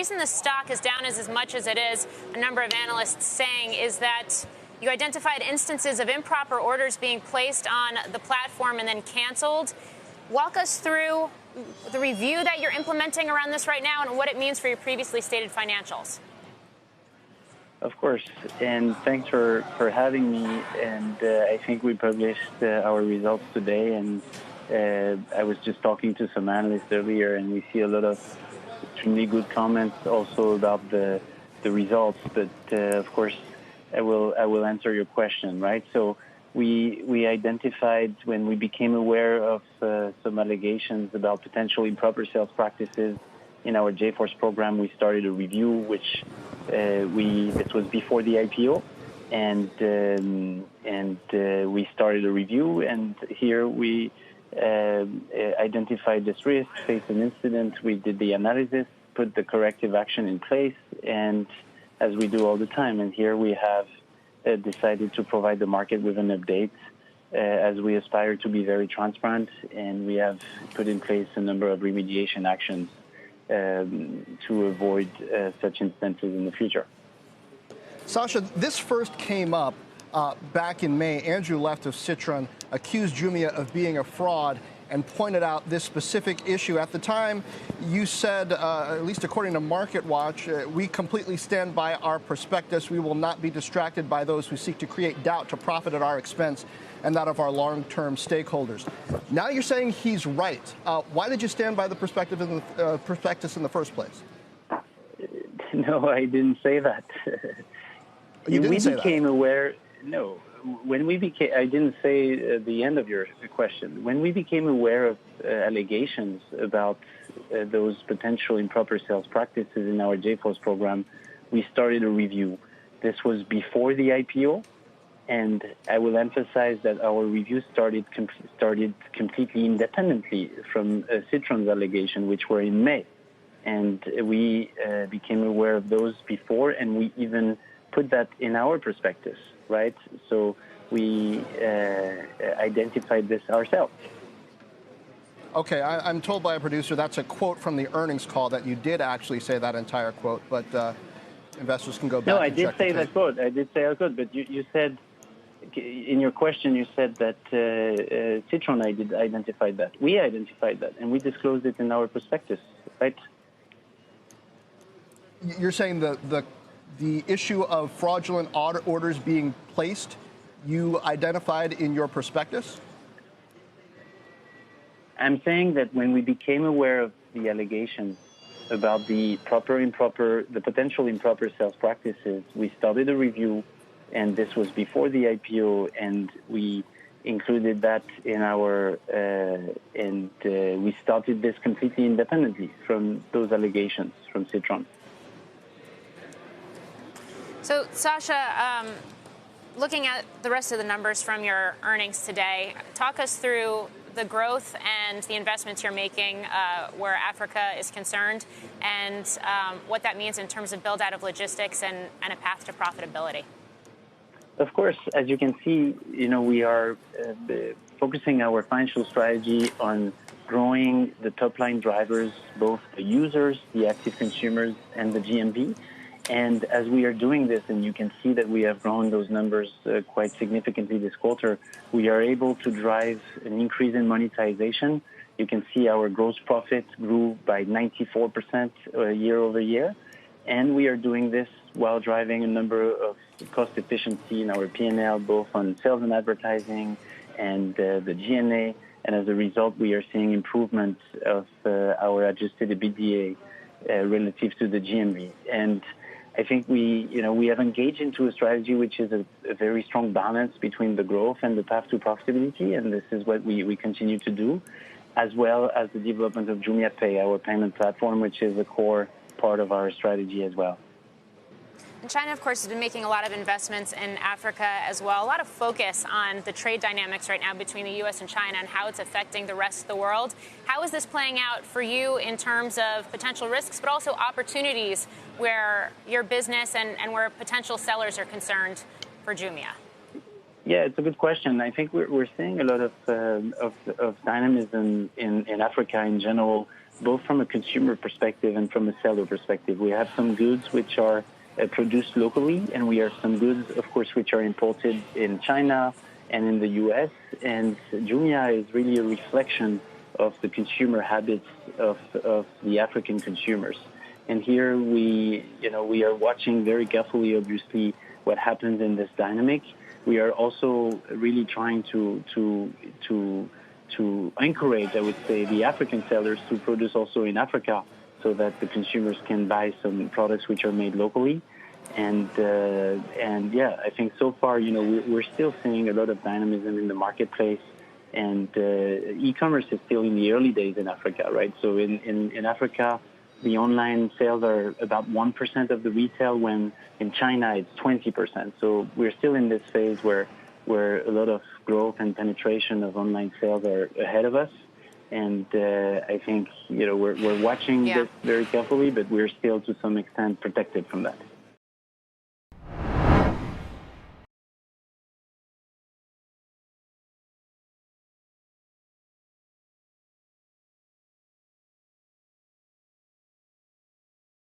reason the stock is down as much as it is, a number of analysts saying, is that you identified instances of improper orders being placed on the platform and then canceled. Walk us through the review that you're implementing around this right now and what it means for your previously stated financials. Of course, and thanks for having me. And I think we published our results today, and I was just talking to some analysts earlier, and we see a lot of extremely good comments also about the results. But of course, I will answer your question, right? So we identified when we became aware of some allegations about potential improper sales practices in our J-Force program. We started a review, which it was before the IPO, and we started a review, and here we identified this risk, faced an incident, we did the analysis, put the corrective action in place, and as we do all the time, and here we have decided to provide the market with an update as we aspire to be very transparent, and we have put in place a number of remediation actions to avoid such instances in the future. Sacha, this first came up back in May. Andrew Left of Citron accused Jumia of being a fraud and pointed out this specific issue. At the time, you said, at least according to Market Watch, we completely stand by our prospectus. We will not be distracted by those who seek to create doubt to profit at our expense and that of our long-term stakeholders. Now you're saying he's right. Why did you stand by the prospectus in the first place? No, I didn't say that. You didn't say that? We became aware. No, when we became, I didn't say the end of your question. When we became aware of allegations about those potential improper sales practices in our J-Force program, we started a review. This was before the IPO, and I will emphasize that our review started completely independently from Citron's allegation, which were in May. And we became aware of those before, and we even put that in our prospectus, right? So we identified this ourselves. Okay, I'm told by a producer that's a quote from the earnings call that you did actually say that entire quote, but investors can go back. No, I and did check say that quote. I did say a quote, but you said in your question, you said that Citron identified that. We identified that, and we disclosed it in our prospectus, right? You're saying the issue of fraudulent orders being placed, you identified in your prospectus? I'm saying that when we became aware of the allegations about the potential improper sales practices, we started a review, and this was before the IPO, and we included that in our, we started this completely independently from those allegations from Citron. So, Sacha, looking at the rest of the numbers from your earnings today, talk us through the growth and the investments you're making where Africa is concerned, and what that means in terms of build-out of logistics and a path to profitability. Of course, as you can see, we are focusing our financial strategy on growing the top-line drivers, both the users, the active consumers, and the GMV. And as we are doing this, and you can see that we have grown those numbers quite significantly this quarter, we are able to drive an increase in monetization. You can see our gross profit grew by 94% year over year. And we are doing this while driving a number of cost efficiency in our P&L, both on sales and advertising and the G&A. And as a result, we are seeing improvement of our adjusted EBITDA relative to the GMV. And I think we have engaged into a strategy which is a very strong balance between the growth and the path to profitability, and this is what we continue to do, as well as the development of Jumia Pay, our payment platform, which is a core part of our strategy as well. And China, of course, has been making a lot of investments in Africa as well. A lot of focus on the trade dynamics right now between the U.S. and China and how it's affecting the rest of the world. How is this playing out for you in terms of potential risks, but also opportunities where your business and where potential sellers are concerned for Jumia? Yeah, it's a good question. I think we're seeing a lot of dynamism in Africa in general, both from a consumer perspective and from a seller perspective. We have some goods which are produced locally, and we have some goods, of course, which are imported in China and in the U.S. And Jumia is really a reflection of the consumer habits of the African consumers. And here we are watching very carefully, obviously, what happens in this dynamic. We are also really trying to encourage, I would say, the African sellers to produce also in Africa, so that the consumers can buy some products which are made locally. And yeah, I think so far, we're still seeing a lot of dynamism in the marketplace. And e-commerce is still in the early days in Africa, right? So in Africa, the online sales are about 1% of the retail, when in China it's 20%. So we're still in this phase where a lot of growth and penetration of online sales are ahead of us. And I think, we're watching this very carefully, but we're still to some extent protected from that.